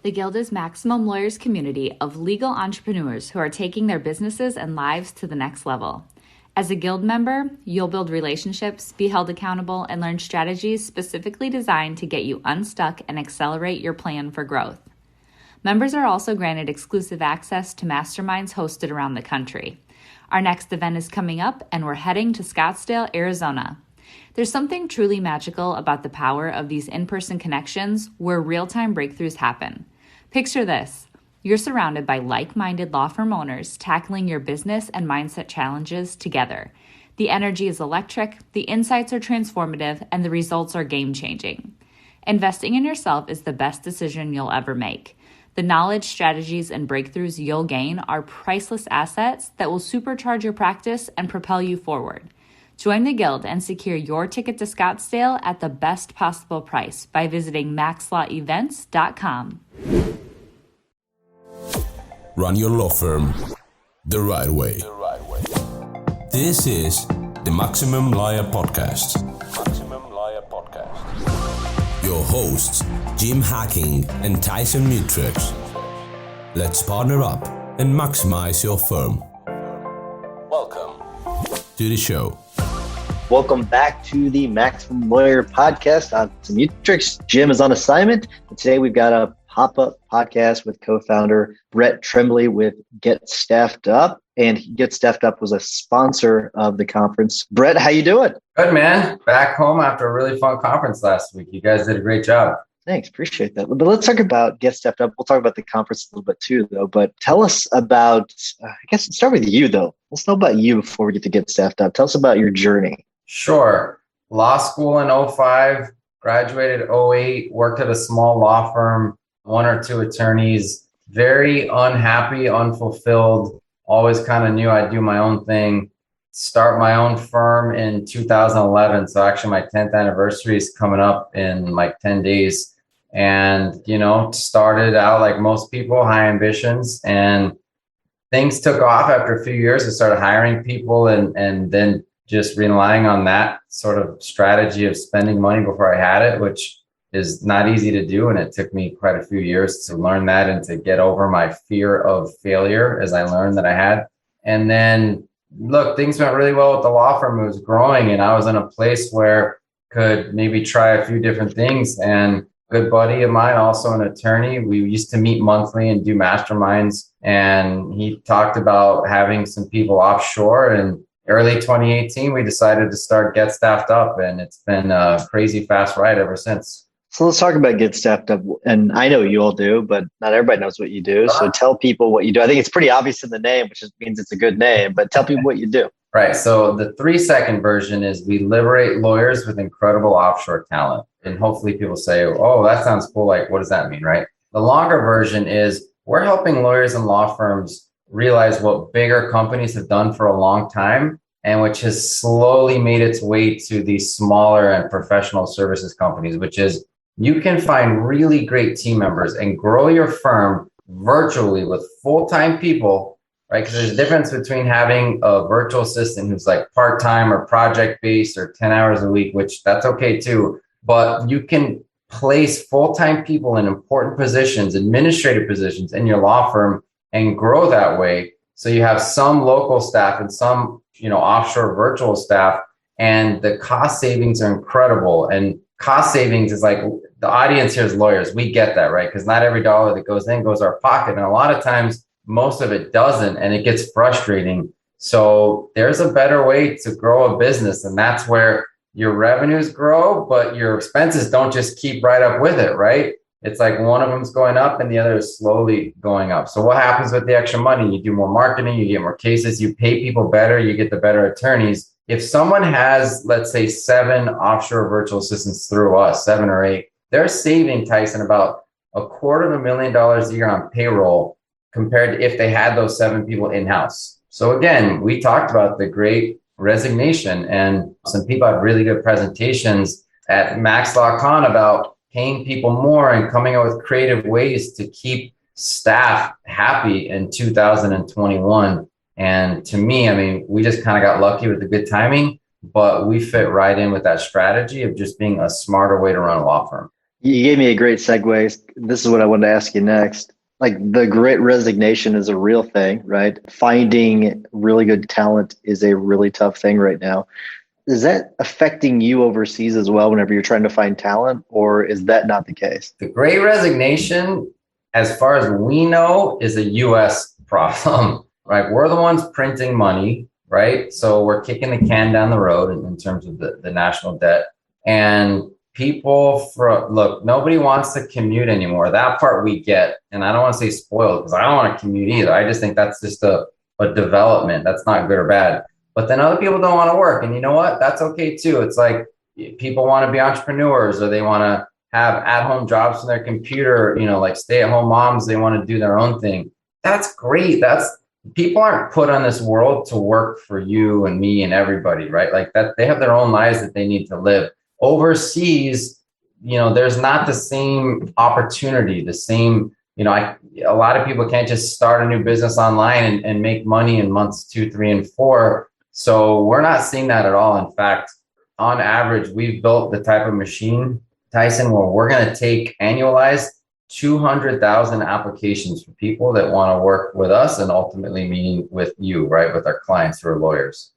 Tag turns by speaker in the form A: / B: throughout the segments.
A: The Guild is Maximum Lawyers' community of legal entrepreneurs who are taking their businesses and lives to the next level. As a Guild member, you'll build relationships, be held accountable, and learn strategies specifically designed to get you unstuck and accelerate your plan for growth. Members are also granted exclusive access to masterminds hosted around the country. Our next event is coming up, and we're heading to Scottsdale, Arizona. There's something truly magical about the power of these in-person connections where real-time breakthroughs happen. Picture this. You're surrounded by like-minded law firm owners tackling your business and mindset challenges together. The energy is electric, the insights are transformative, and the results are game-changing. Investing in yourself is the best decision you'll ever make. The knowledge, strategies, and breakthroughs you'll gain are priceless assets that will supercharge your practice and propel you forward. Join the Guild and secure your ticket to Scottsdale at the best possible price by visiting maxlawevents.com.
B: Run your law firm the right way. This is the Maximum Lawyer Podcast. Your hosts, Jim Hacking and Tyson Mutrux. Let's partner up and maximize your firm. Welcome to the show.
C: Welcome back to the Maximum Lawyer Podcast. I'm Tyson Mutrux. Jim is on assignment. And today we've got a pop-up podcast with co-founder Brett Trembly with Get Staffed Up. And Get Staffed Up was a sponsor of the conference. Brett, how you doing?
D: Good, man. Back home after a really fun conference last week. You guys did a great job.
C: Thanks. Appreciate that. But let's talk about Get Staffed Up. We'll talk about the conference a little bit too, though. But tell us about, I guess let's start with you, though. Let's know about you before we get to Get Staffed Up. Tell us about your journey.
D: Sure. Law school in 2005, graduated 2008, worked at a small law firm, one or two attorneys, very unhappy, unfulfilled, always kind of knew I'd do my own thing, start my own firm in 2011. So actually my 10th anniversary is coming up in like 10 days. And, started out like most people, high ambitions, and things took off after a few years. I started hiring people and then just relying on that sort of strategy of spending money before I had it, which is not easy to do. And it took me quite a few years to learn that and to get over my fear of failure as I learned that I had. And then look, things went really well with the law firm. It was growing and I was in a place where could maybe try a few different things. And a good buddy of mine, also an attorney, we used to meet monthly and do masterminds. And he talked about having some people offshore, and early 2018, we decided to start Get Staffed Up, and it's been a crazy fast ride ever since.
C: So let's talk about Get Staffed Up. And I know you all do, but not everybody knows what you do. So tell people what you do. I think it's pretty obvious in the name, which means it's a good name, but tell people what you do.
D: Right. So the 3-second version is we liberate lawyers with incredible offshore talent. And hopefully people say, oh, that sounds cool. Like, what does that mean? Right. The longer version is we're helping lawyers and law firms realize what bigger companies have done for a long time, and which has slowly made its way to these smaller and professional services companies, which is you can find really great team members and grow your firm virtually with full-time people, right? Because there's a difference between having a virtual assistant who's like part-time or project-based or 10 hours a week, which that's okay too. But you can place full-time people in important positions, administrative positions in your law firm and grow that way. So you have some local staff and some, offshore virtual staff, and the cost savings are incredible. And cost savings is like, the audience here is lawyers. We get that, right? Because not every dollar that goes in goes our pocket. And a lot of times, most of it doesn't, and it gets frustrating. So there's a better way to grow a business. And that's where your revenues grow, but your expenses don't just keep right up with it, right? It's like one of them's going up and the other is slowly going up. So what happens with the extra money? You do more marketing, you get more cases, you pay people better, you get the better attorneys. If someone has, let's say, 7 offshore virtual assistants through us, 7 or 8, they're saving, Tyson, about $250,000 a year on payroll compared to if they had those 7 people in-house. So again, we talked about the great resignation, and some people had really good presentations at Max Law Con about paying people more and coming up with creative ways to keep staff happy in 2021. And to me, we just kind of got lucky with the good timing, but we fit right in with that strategy of just being a smarter way to run a law firm.
C: You gave me a great segue. This is what I wanted to ask you next. Like the great resignation is a real thing, right? Finding really good talent is a really tough thing right now. Is that affecting you overseas as well whenever you're trying to find talent, or is that not the case?
D: The great resignation, as far as we know, is a US problem, right? We're the ones printing money, right? So we're kicking the can down the road in terms of the national debt. And look, nobody wants to commute anymore. That part we get. And I don't want to say spoiled because I don't want to commute either. I just think that's just a development. That's not good or bad. But then other people don't want to work. And you know what? That's okay too. It's like people want to be entrepreneurs, or they want to have at-home jobs from their computer, like stay-at-home moms, they want to do their own thing. That's great. People aren't put on this world to work for you and me and everybody, right? Like that, they have their own lives that they need to live. Overseas, there's not the same opportunity, the same, a lot of people can't just start a new business online and make money in months 2, 3, and 4. So we're not seeing that at all. In fact, on average, we've built the type of machine, Tyson, where we're going to take annualized 200,000 applications for people that want to work with us and ultimately meeting with you, right? With our clients who are lawyers.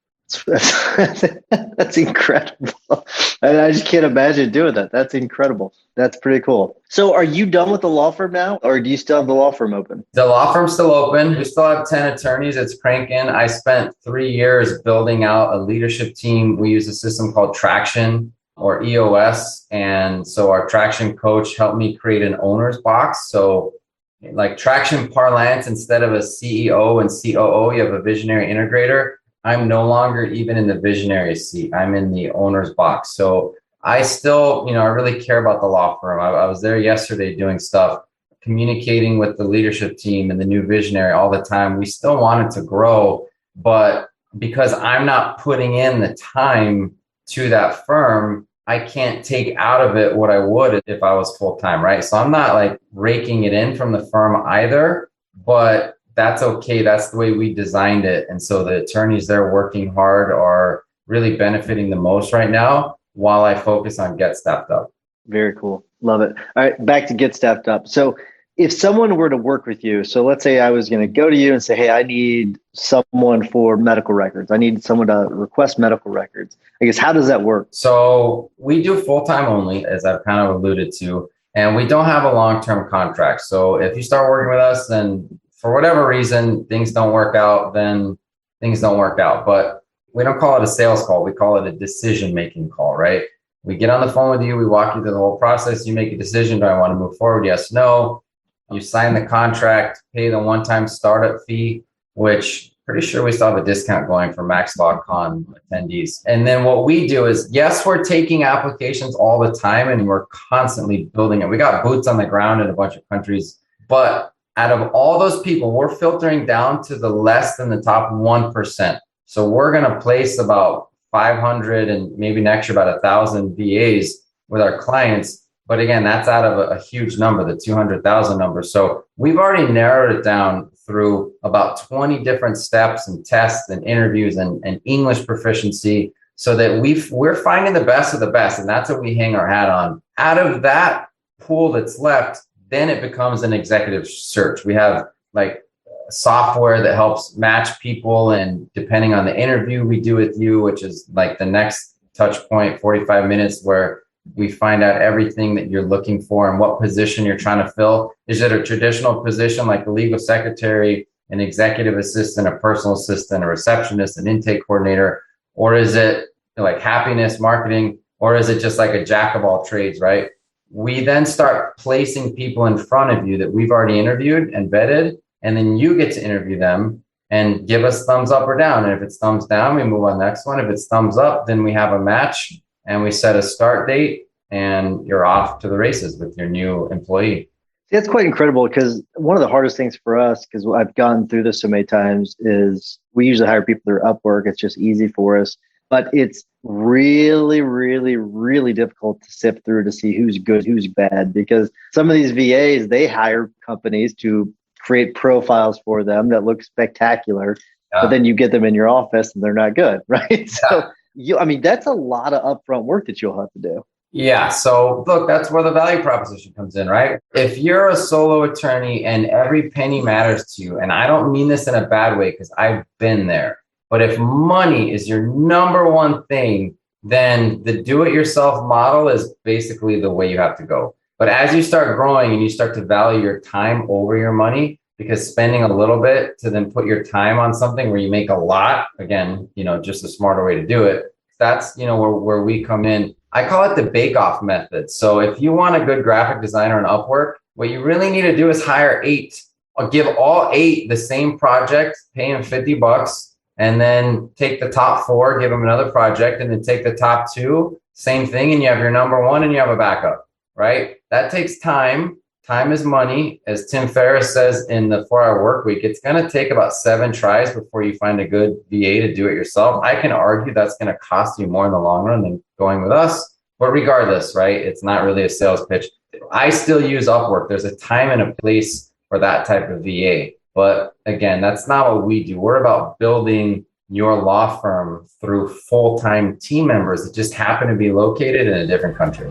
C: That's incredible. And I just can't imagine doing that. That's incredible. That's pretty cool. So are you done with the law firm now, or do you still have the law firm open?
D: The law firm's still open. We still have 10 attorneys. It's cranking. I spent 3 years building out a leadership team. We use a system called Traction, or EOS. And so our Traction coach helped me create an owner's box. So like Traction parlance, instead of a CEO and COO, you have a visionary integrator. I'm no longer even in the visionary seat. I'm in the owner's box. So I still, I really care about the law firm. I was there yesterday doing stuff, communicating with the leadership team and the new visionary all the time. We still wanted to grow, but because I'm not putting in the time to that firm, I can't take out of it what I would if I was full-time, right? So I'm not like raking it in from the firm either, but that's okay. That's the way we designed it. And so the attorneys there working hard are really benefiting the most right now while I focus on Get Staffed Up.
C: Very cool. Love it. All right, back to Get Staffed Up. So if someone were to work with you, so let's say I was going to go to you and say, hey, I need someone for medical records. I need someone to request medical records. I guess, how does that work?
D: So we do full-time only, as I've kind of alluded to, and we don't have a long-term contract. So if you start working with us, then for whatever reason, things don't work out, then things don't work out. But we don't call it a sales call. We call it a decision-making call, right? We get on the phone with you. We walk you through the whole process. You make a decision. Do I want to move forward? Yes, no. You sign the contract, pay the one-time startup fee, which pretty sure we still have a discount going for MaxLawCon attendees. And then what we do is, yes, we're taking applications all the time and we're constantly building it. We got boots on the ground in a bunch of countries, but out of all those people, we're filtering down to the less than the top 1%. So we're going to place about 500 and maybe next year about 1,000 VAs with our clients. But again, that's out of a huge number, the 200,000 number. So we've already narrowed it down through about 20 different steps and tests and interviews and English proficiency so that we're finding the best of the best. And that's what we hang our hat on. Out of that pool that's left, then it becomes an executive search. We have like software that helps match people. And depending on the interview we do with you, which is like the next touch point, 45 minutes, where we find out everything that you're looking for and what position you're trying to fill. Is it a traditional position like a legal secretary, an executive assistant, a personal assistant, a receptionist, an intake coordinator? Or is it like happiness, marketing? Or is it just like a jack of all trades, right? We then start placing people in front of you that we've already interviewed and vetted, and then you get to interview them and give us thumbs up or down. And if it's thumbs down, we move on to the next one. If it's thumbs up, then we have a match and we set a start date and you're off to the races with your new employee.
C: That's quite incredible, because one of the hardest things for us, because I've gone through this so many times, is we usually hire people that are Upwork. It's just easy for us. But it's really, really, really difficult to sift through to see who's good, who's bad, because some of these VAs, they hire companies to create profiles for them that look spectacular, but then you get them in your office and they're not good, right? So, that's a lot of upfront work that you'll have to do.
D: Yeah. So look, that's where the value proposition comes in, right? If you're a solo attorney and every penny matters to you, and I don't mean this in a bad way because I've been there, but if money is your number one thing, then the do-it-yourself model is basically the way you have to go. But as you start growing and you start to value your time over your money, because spending a little bit to then put your time on something where you make a lot, again, just a smarter way to do it. That's, where we come in. I call it the bake-off method. So if you want a good graphic designer on Upwork, what you really need to do is hire 8. I'll give all 8 the same project, pay them $50, and then take the top 4, give them another project, and then take the top 2, same thing, and you have your number 1 and you have a backup, right? That takes time. Time is money. As Tim Ferriss says in the 4-Hour Work Week, it's going to take about 7 tries before you find a good VA to do it yourself. I can argue that's going to cost you more in the long run than going with us. But regardless, right, it's not really a sales pitch. I still use Upwork. There's a time and a place for that type of VA. But again, that's not what we do. We're about building your law firm through full-time team members that just happen to be located in a different country.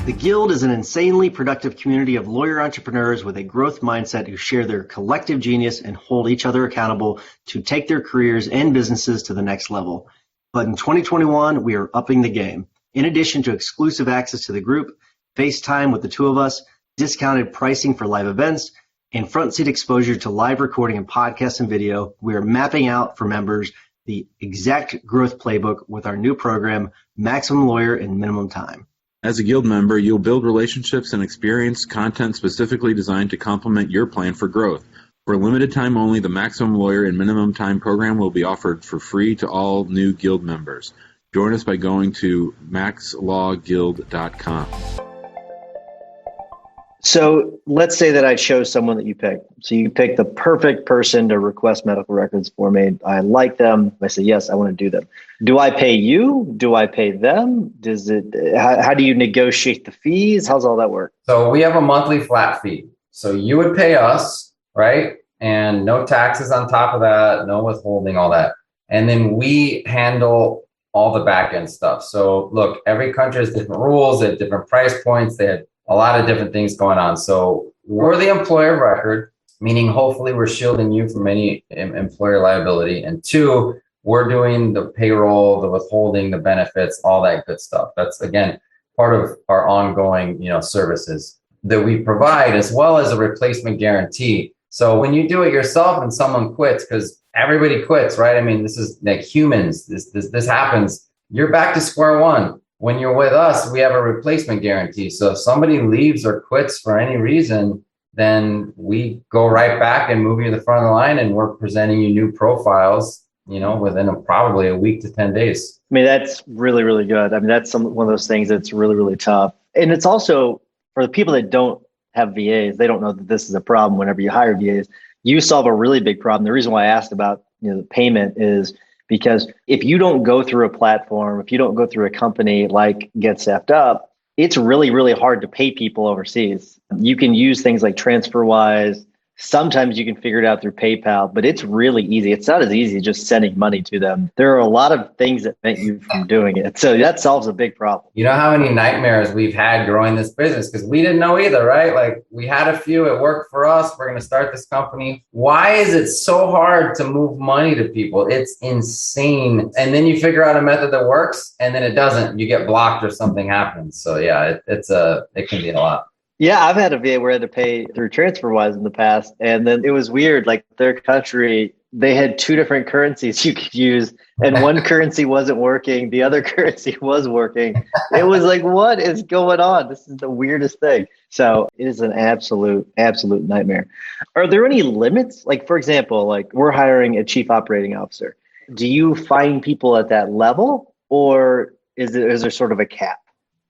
C: The Guild is an insanely productive community of lawyer entrepreneurs with a growth mindset who share their collective genius and hold each other accountable to take their careers and businesses to the next level. But in 2021, we are upping the game. In addition to exclusive access to the group, FaceTime with the 2 of us, discounted pricing for live events, and front seat exposure to live recording and podcasts and video, we are mapping out for members the exact growth playbook with our new program, Maximum Lawyer in Minimum Time.
E: As a Guild member, you'll build relationships and experience content specifically designed to complement your plan for growth. For a limited time only, the Maximum Lawyer in Minimum Time program will be offered for free to all new Guild members. Join us by going to maxlawguild.com.
C: So let's say that I chose someone that you picked. So you picked the perfect person to request medical records for me. I like them. I say, yes, I want to do them. Do I pay you? Do I pay them? How do you negotiate the fees? How's all that work?
D: So we have a monthly flat fee. So you would pay us, right? And no taxes on top of that, no withholding, all that. And then we handle all the back end stuff. So look, every country has different rules, they have different price points, they have a lot of different things going on. So we're the employer of record, meaning hopefully we're shielding you from any employer liability. And 2, we're doing the payroll, the withholding, the benefits, all that good stuff. That's, again, part of our ongoing, services that we provide, as well as a replacement guarantee. So when you do it yourself and someone quits, because everybody quits, right? I mean, this is like humans. This happens. You're back to square one. When you're with us, we have a replacement guarantee. So if somebody leaves or quits for any reason, then we go right back and move you to the front of the line, and we're presenting you new profiles, within probably a week to 10 days.
C: I mean, that's really, really good. I mean, that's one of those things that's really, really tough. And it's also for the people that don't have VAs, they don't know that this is a problem whenever you hire VAs. You solve a really big problem. The reason why I asked about the payment is because if you don't go through a platform, if you don't go through a company like Get Staffed Up, it's really, really hard to pay people overseas. You can use things like TransferWise. Sometimes you can figure it out through PayPal, but it's really easy. It's not as easy as just sending money to them. There are a lot of things that prevent you from doing it. So that solves a big problem.
D: You know how many nightmares we've had growing this business? Because we didn't know either, right? Like we had a few, it worked for us. We're going to start this company. Why is it so hard to move money to people? It's insane. And then you figure out a method that works and then it doesn't. You get blocked or something happens. So yeah, it can be a lot.
C: Yeah, I've had a VA where I had to pay through TransferWise in the past. And then it was weird. Like their country, they had 2 different currencies you could use. And one currency wasn't working. The other currency was working. It was like, what is going on? This is the weirdest thing. So it is an absolute nightmare. Are there any limits? Like, for example, like we're hiring a chief operating officer. Do you find people at that level, or is there sort of a cap?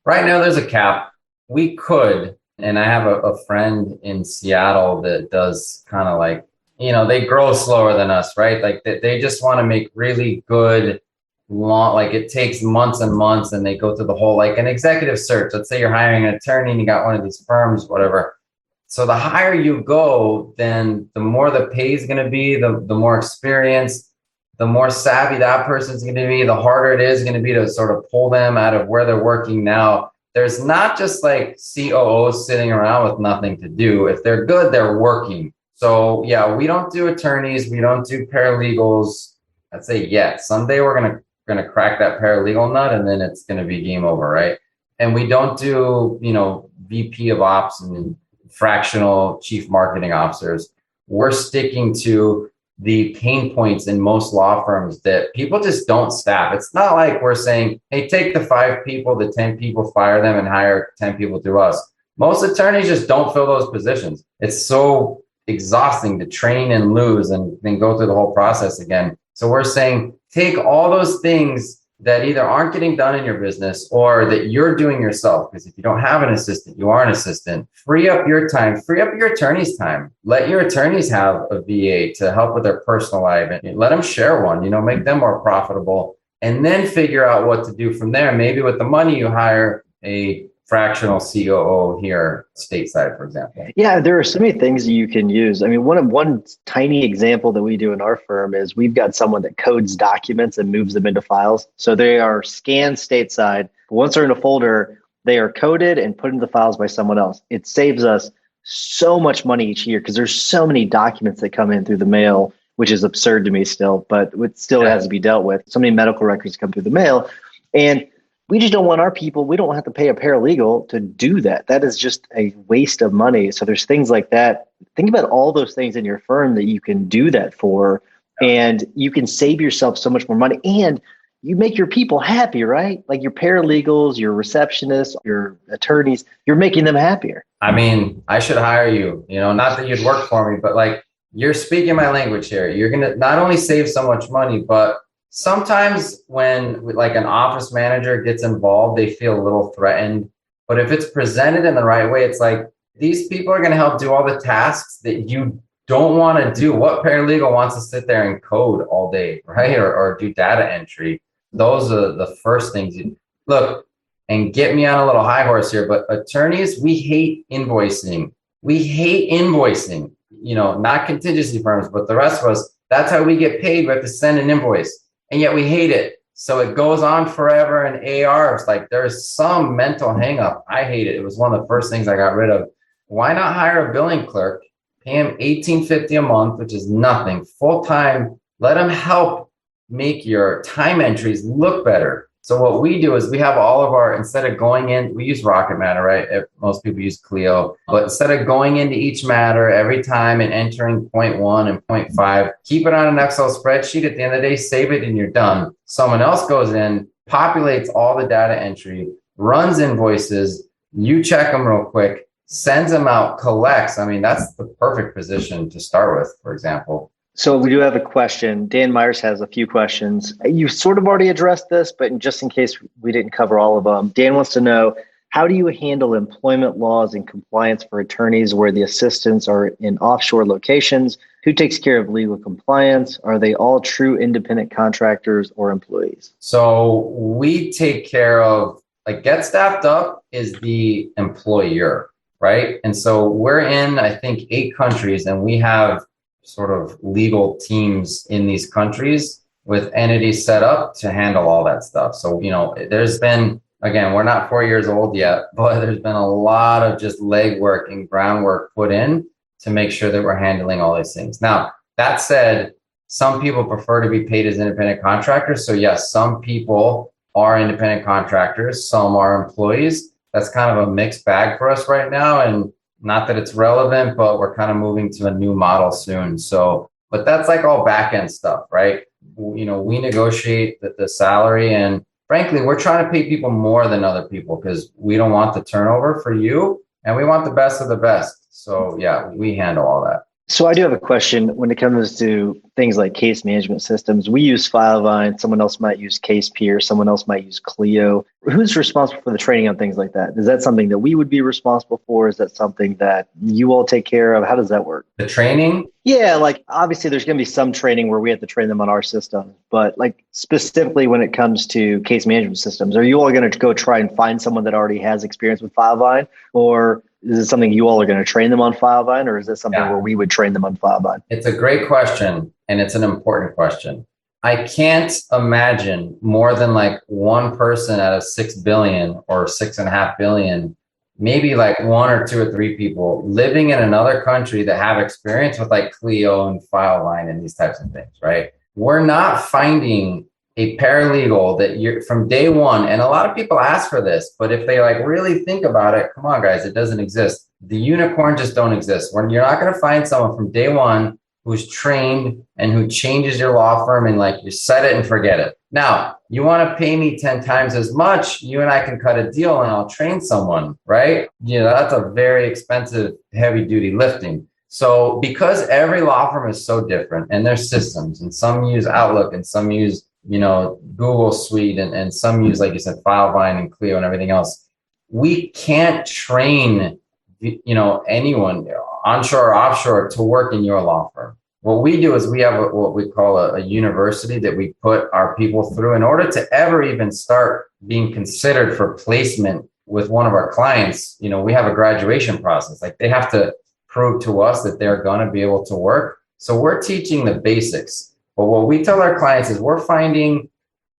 D: Right now, there's a cap. We could. And I have a friend in Seattle that does kind of like, they grow slower than us, right? Like they just want to make really good, long, like it takes months and months and they go through the whole, like an executive search. Let's say you're hiring an attorney and you got one of these firms, whatever. So the higher you go, then the more the pay is going to be, the more experience. the more savvy that person's going to be, the harder it is going to be to sort of pull them out of where they're working now. There's not just like COOs sitting around with nothing to do. If they're good, they're working. So yeah, we don't do attorneys. We don't do paralegals. I'd say someday we're going to crack that paralegal nut, and then it's going to be game over, right? And we don't do, VP of ops and fractional chief marketing officers. We're sticking to the pain points in most law firms that people just don't staff. It's not like we're saying, hey, take the 5 people, the 10 people, fire them and hire 10 people through us. Most attorneys just don't fill those positions. It's so exhausting to train and lose and then go through the whole process again. So we're saying, take all those things that either aren't getting done in your business or that you're doing yourself. Because if you don't have an assistant, you are an assistant. Free up your time, free up your attorney's time. Let your attorneys have a VA to help with their personal life and let them share one, make them more profitable, and then figure out what to do from there. Maybe with the money you hire a fractional COO here stateside, for example.
C: Yeah, there are so many things you can use. I mean, one tiny example that we do in our firm is we've got someone that codes documents and moves them into files. So they are scanned stateside. Once they're in a folder, they are coded and put into files by someone else. It saves us so much money each year because there's so many documents that come in through the mail, which is absurd to me still, but it still has to be dealt with. So many medical records come through the mail. And we just don't want our people, we don't have to pay a paralegal to do that. That is just a waste of money. So there's things like that. Think about all those things in your firm that you can do that for, and you can save yourself so much more money, and you make your people happy, right? Like your paralegals, your receptionists, your attorneys, you're making them happier.
D: I mean, I should hire you, not that you'd work for me, but like you're speaking my language here. You're going to not only save so much money, but sometimes when like an office manager gets involved, they feel a little threatened. But if it's presented in the right way, it's like these people are going to help do all the tasks that you don't want to do. What paralegal wants to sit there and code all day, right? Or do data entry? Those are the first things you look, and get me on a little high horse here. But attorneys, we hate invoicing. We hate invoicing, not contingency firms, but the rest of us, that's how we get paid. We have to send an invoice. And yet we hate it. So it goes on forever. And AR, it's like there's some mental hang up. I hate it. It was one of the first things I got rid of. Why not hire a billing clerk, pay him $18.50 a month, which is nothing, full time. Let him help make your time entries look better. So what we do is we have all of our, instead of going in, we use Rocket Matter, right? Most people use Clio, but instead of going into each matter every time and entering point 1 and point 5, keep it on an Excel spreadsheet. At the end of the day, save it and you're done. Someone else goes in, populates all the data entry, runs invoices, you check them real quick, sends them out, collects. I mean, that's the perfect position to start with, for example.
C: So we do have a question. Dan Myers has a few questions. You sort of already addressed this, but just in case we didn't cover all of them, Dan wants to know, how do you handle employment laws and compliance for attorneys where the assistants are in offshore locations? Who takes care of legal compliance? Are they all true independent contractors or employees?
D: So we take care of, like, Get Staffed Up is the employer, right? And so we're in, I think, 8 countries, and we have sort of legal teams in these countries with entities set up to handle all that stuff. So, there's been, again, we're not 4 years old yet, but there's been a lot of just legwork and groundwork put in to make sure that we're handling all these things. Now, that said, some people prefer to be paid as independent contractors. So yes, some people are independent contractors, some are employees. That's kind of a mixed bag for us right now. And not that it's relevant, but we're kind of moving to a new model soon. So, but that's like all back end stuff, right? We negotiate the salary, and frankly, we're trying to pay people more than other people because we don't want the turnover for you, and we want the best of the best. So yeah, we handle all that.
C: So I do have a question when it comes to things like case management systems. We use Filevine. Someone else might use CasePeer. Someone else might use Clio. Who's responsible for the training on things like that? Is that something that we would be responsible for? Is that something that you all take care of? How does that work?
D: The training?
C: Yeah, like obviously there's going to be some training where we have to train them on our system, but like specifically when it comes to case management systems, are you all going to go try and find someone that already has experience with Filevine, or is it something you all are going to train them on Filevine, or is this something where we would train them on Filevine?
D: It's a great question, and it's an important question. I can't imagine more than like one person out of 6 billion or 6.5 billion, maybe like one or two or three people living in another country that have experience with like Clio and Fileline and these types of things, right? We're not finding a paralegal that you're from day one. And a lot of people ask for this, but if they like really think about it, come on guys, it doesn't exist. The unicorn just don't exist. When you're not going to find someone from day one who's trained and who changes your law firm and like you set it and forget it. Now, you want to pay me 10 times as much, you and I can cut a deal and I'll train someone, right? You know, that's a very expensive, heavy duty lifting. So because every law firm is so different and there's systems and some use Outlook and some use, you know, Google Suite and some use, like you said, Filevine and Clio and everything else, we can't train, you know, anyone onshore or offshore to work in your law firm. What we do is we have what we call a university that we put our people through in order to ever even start being considered for placement with one of our clients. You know, we have a graduation process. Like they have to prove to us that they're going to be able to work. So we're teaching the basics. But what we tell our clients is we're finding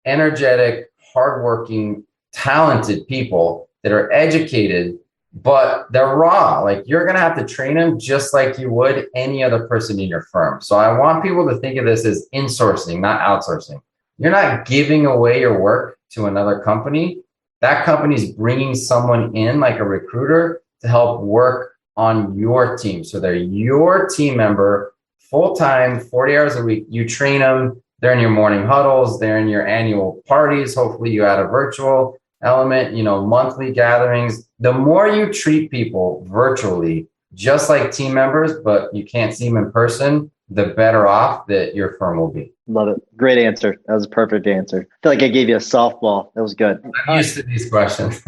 D: energetic, hardworking, talented people that are educated, but they're raw. Like you're going to have to train them just like you would any other person in your firm. So I want people to think of this as insourcing, not outsourcing. You're not giving away your work to another company. That company's bringing someone in like a recruiter to help work on your team. So they're your team member, full-time, 40 hours a week. You train them. They're in your morning huddles. They're in your annual parties. Hopefully you add a virtual element, you know, monthly gatherings. The more you treat people virtually, just like team members, but you can't see them in person, the better off that your firm will be.
C: Love it. Great answer. That was a perfect answer. I feel like I gave you a softball. That was good.
D: I'm used to these questions.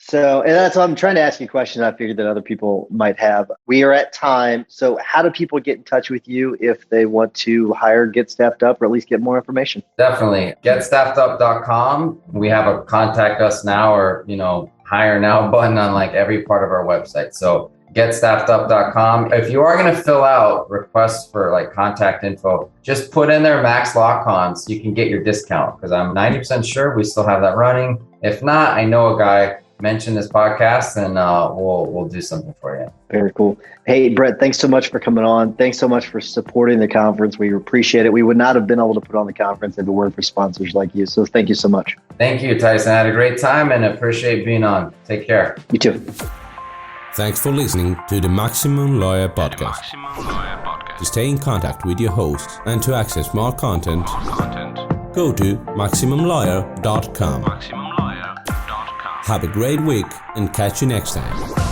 C: So, and that's why I'm trying to ask you questions I figured that other people might have. We are at time. So how do people get in touch with you if they want to hire Get Staffed Up or at least get more information?
D: Definitely. GetStaffedUp.com. We have a contact us now or, you know, hire now button on like every part of our website. So GetStaffedUp.com. If you are going to fill out requests for like contact info, just put in there Max LawCon so you can get your discount because I'm 90% sure we still have that running. If not, I know a guy. Mention this podcast and we'll do something for you.
C: Very cool. Hey, Brett, thanks so much for coming on. Thanks so much for supporting the conference. We appreciate it. We would not have been able to put on the conference if it weren't for sponsors like you. So thank you so much.
D: Thank you, Tyson. I had a great time and appreciate being on. Take care.
C: You too.
B: Thanks for listening to the Maximum Lawyer Podcast. To stay in contact with your host and to access more content, go to MaximumLawyer.com. Have a great week and catch you next time.